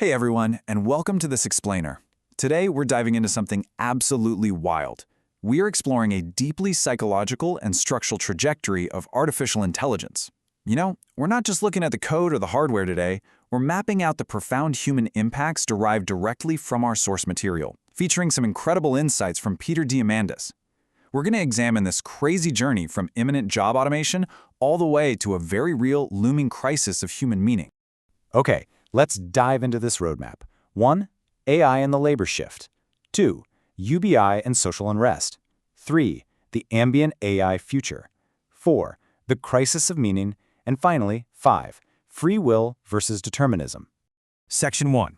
Hey everyone, and welcome to this explainer. Today we're diving into something absolutely wild. We are exploring a deeply psychological and structural trajectory of artificial intelligence. We're not just looking at the code or the hardware today, we're mapping out the profound human impacts derived directly from our source material, featuring some incredible insights from Peter Diamandis. We're going to examine this crazy journey from imminent job automation all the way to a very real, looming crisis of human meaning. Okay, let's dive into this roadmap. 1. AI and the labor shift. 2. UBI and social unrest. 3. The ambient AI future. 4. The crisis of meaning. And finally, 5. Free will versus determinism. Section 1.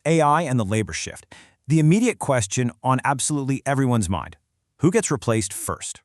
AI and the labor shift. The immediate question on absolutely everyone's mind. Who gets replaced first?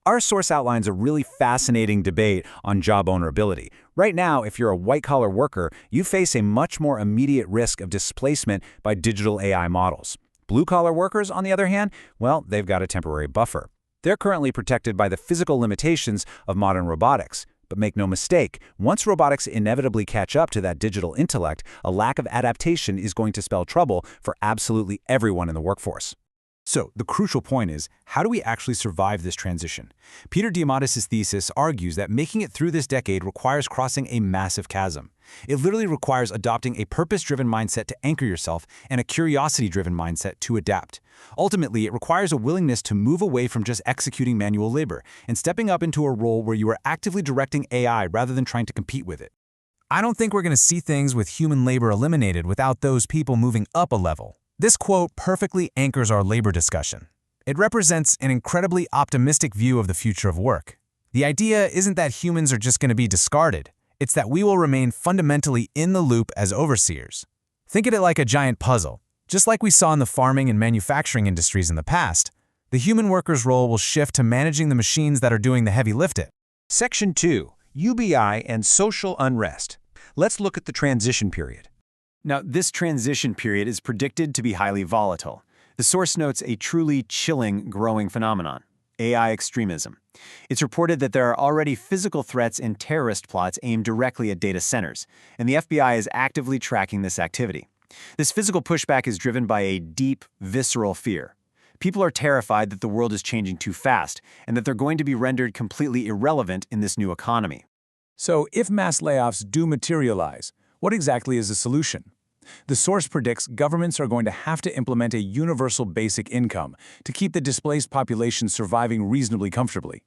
Our source outlines a really fascinating debate on job vulnerability. Right now, if you're a white-collar worker, you face a much more immediate risk of displacement by digital AI models. Blue-collar workers, on the other hand, well, they've got a temporary buffer. They're currently protected by the physical limitations of modern robotics. But make no mistake, once robotics inevitably catch up to that digital intellect, a lack of adaptation is going to spell trouble for absolutely everyone in the workforce. So, the crucial point is, how do we actually survive this transition? Peter Diamandis' thesis argues that making it through this decade requires crossing a massive chasm. It literally requires adopting a purpose-driven mindset to anchor yourself and a curiosity-driven mindset to adapt. Ultimately, it requires a willingness to move away from just executing manual labor and stepping up into a role where you are actively directing AI rather than trying to compete with it. I don't think we're going to see things with human labor eliminated without those people moving up a level. This quote perfectly anchors our labor discussion. It represents an incredibly optimistic view of the future of work. The idea isn't that humans are just going to be discarded. It's that we will remain fundamentally in the loop as overseers. Think of it like a giant puzzle. Just like we saw in the farming and manufacturing industries in the past, the human worker's role will shift to managing the machines that are doing the heavy lifting. Section 2. UBI and social unrest. Let's look at the transition period. Now, this transition period is predicted to be highly volatile. The source notes a truly chilling, growing phenomenon: AI extremism. It's reported that there are already physical threats and terrorist plots aimed directly at data centers, and the FBI is actively tracking this activity. This physical pushback is driven by a deep, visceral fear. People are terrified that the world is changing too fast and that they're going to be rendered completely irrelevant in this new economy. So, if mass layoffs do materialize, what exactly is the solution? The source predicts governments are going to have to implement a universal basic income to keep the displaced population surviving reasonably comfortably.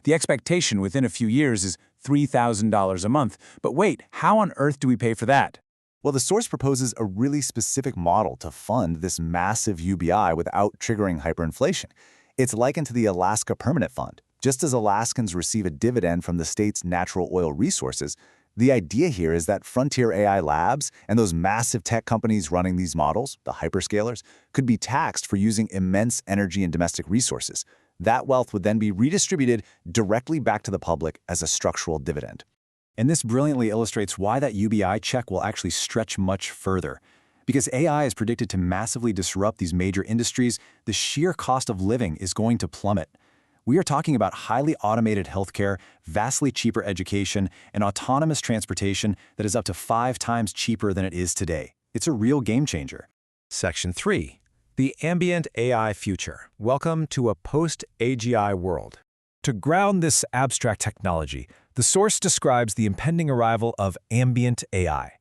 The expectation within a few years is $3,000 a month, but wait, how on earth do we pay for that? Well, the source proposes a really specific model to fund this massive UBI without triggering hyperinflation. It's likened to the Alaska Permanent Fund. Just as Alaskans receive a dividend from the state's natural oil resources, the idea here is that frontier AI labs and those massive tech companies running these models, the hyperscalers, could be taxed for using immense energy and domestic resources. That wealth would then be redistributed directly back to the public as a structural dividend. And this brilliantly illustrates why that UBI check will actually stretch much further. Because AI is predicted to massively disrupt these major industries, the sheer cost of living is going to plummet. We are talking about highly automated healthcare, vastly cheaper education, and autonomous transportation that is up to 5 times cheaper than it is today. It's a real game changer. Section 3. The ambient AI future. Welcome to a post-AGI world. To ground this abstract technology, the source describes the impending arrival of ambient AI.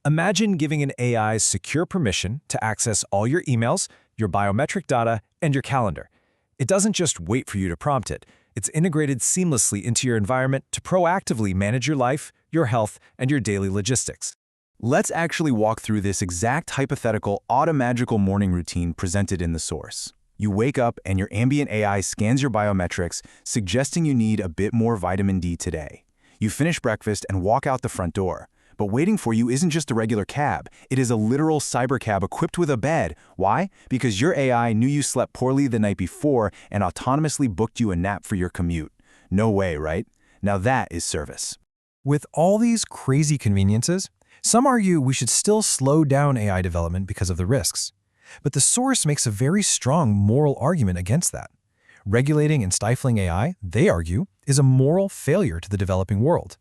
Imagine giving an AI secure permission to access all your emails, your biometric data, and your calendar. It doesn't just wait for you to prompt it. It's integrated seamlessly into your environment to proactively manage your life, your health, and your daily logistics. Let's actually walk through this exact hypothetical automagical morning routine presented in the source. You wake up and your ambient AI scans your biometrics, suggesting you need a bit more vitamin D today. You finish breakfast and walk out the front door. But waiting for you isn't just a regular cab. It is a literal cybercab equipped with a bed. Why? Because your AI knew you slept poorly the night before and autonomously booked you a nap for your commute. No way, right? Now that is service. With all these crazy conveniences, some argue we should still slow down AI development because of the risks. But the source makes a very strong moral argument against that. Regulating and stifling AI, they argue, is a moral failure to the developing world.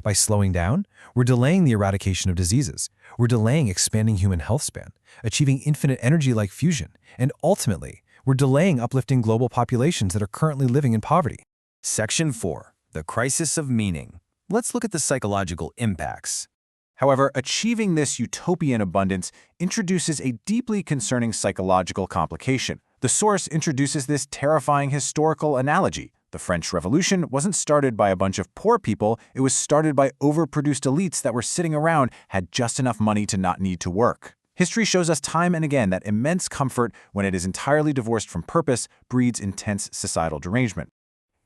By slowing down, we're delaying the eradication of diseases. We're delaying expanding human health span, achieving infinite energy like fusion, and ultimately, we're delaying uplifting global populations that are currently living in poverty. Section 4. The crisis of meaning. Let's look at the psychological impacts. However, achieving this utopian abundance introduces a deeply concerning psychological complication. The source introduces this terrifying historical analogy. The French Revolution wasn't started by a bunch of poor people, it was started by overproduced elites that were sitting around, had just enough money to not need to work. History shows us time and again that immense comfort, when it is entirely divorced from purpose, breeds intense societal derangement.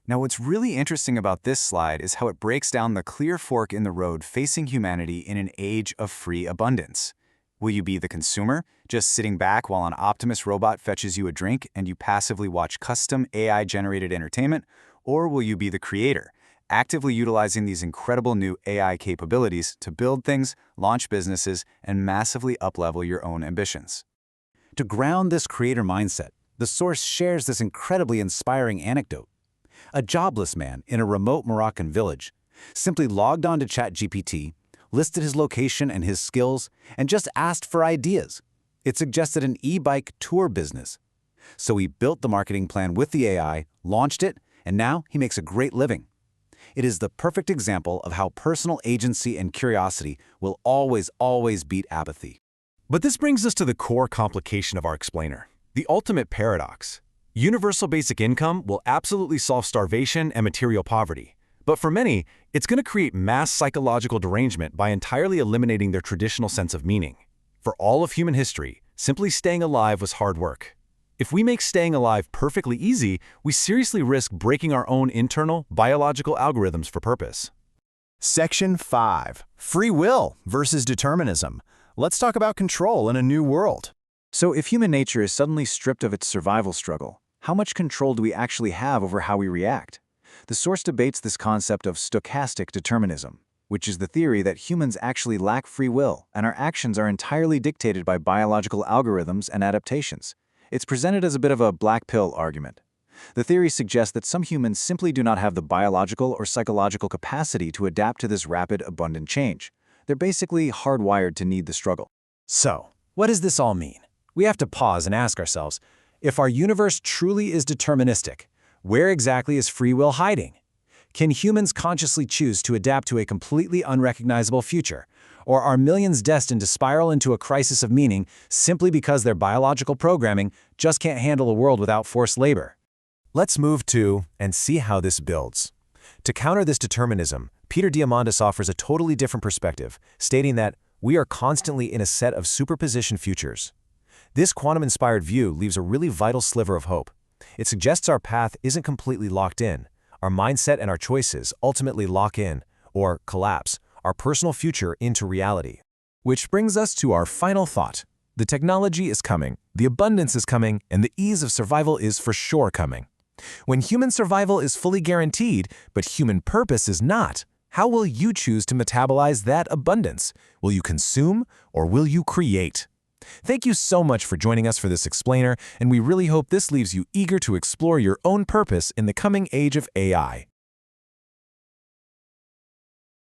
Now, what's really interesting about this slide is how it breaks down the clear fork in the road facing humanity in an age of free abundance. Will you be the consumer, just sitting back while an Optimus robot fetches you a drink and you passively watch custom AI-generated entertainment? Or will you be the creator, actively utilizing these incredible new AI capabilities to build things, launch businesses, and massively uplevel your own ambitions? To ground this creator mindset, the source shares this incredibly inspiring anecdote. A jobless man in a remote Moroccan village simply logged on to ChatGPT, listed his location and his skills, and just asked for ideas. It suggested an e-bike tour business. So he built the marketing plan with the AI, launched it, and now he makes a great living. It is the perfect example of how personal agency and curiosity will always beat apathy. But this brings us to the core complication of our explainer, the ultimate paradox. Universal basic income will absolutely solve starvation and material poverty. But for many, it's going to create mass psychological derangement by entirely eliminating their traditional sense of meaning. For all of human history, simply staying alive was hard work. If we make staying alive perfectly easy, we seriously risk breaking our own internal, biological algorithms for purpose. Section 5. Free will versus determinism. Let's talk about control in a new world. So if human nature is suddenly stripped of its survival struggle, how much control do we actually have over how we react? The source debates this concept of stochastic determinism, which is the theory that humans actually lack free will and our actions are entirely dictated by biological algorithms and adaptations. It's presented as a bit of a black pill argument. The theory suggests that some humans simply do not have the biological or psychological capacity to adapt to this rapid, abundant change. They're basically hardwired to need the struggle. So, what does this all mean? We have to pause and ask ourselves, if our universe truly is deterministic, where exactly is free will hiding? Can humans consciously choose to adapt to a completely unrecognizable future? Or are millions destined to spiral into a crisis of meaning simply because their biological programming just can't handle a world without forced labor? Let's move to and see how this builds. To counter this determinism, Peter Diamandis offers a totally different perspective, stating that we are constantly in a set of superposition futures. This quantum-inspired view leaves a really vital sliver of hope. It suggests our path isn't completely locked in. Our mindset and our choices ultimately lock in, or collapse, our personal future into reality. Which brings us to our final thought. The technology is coming, the abundance is coming, and the ease of survival is for sure coming. When human survival is fully guaranteed, but human purpose is not, how will you choose to metabolize that abundance? Will you consume, or will you create? Thank you so much for joining us for this explainer, and we really hope this leaves you eager to explore your own purpose in the coming age of AI.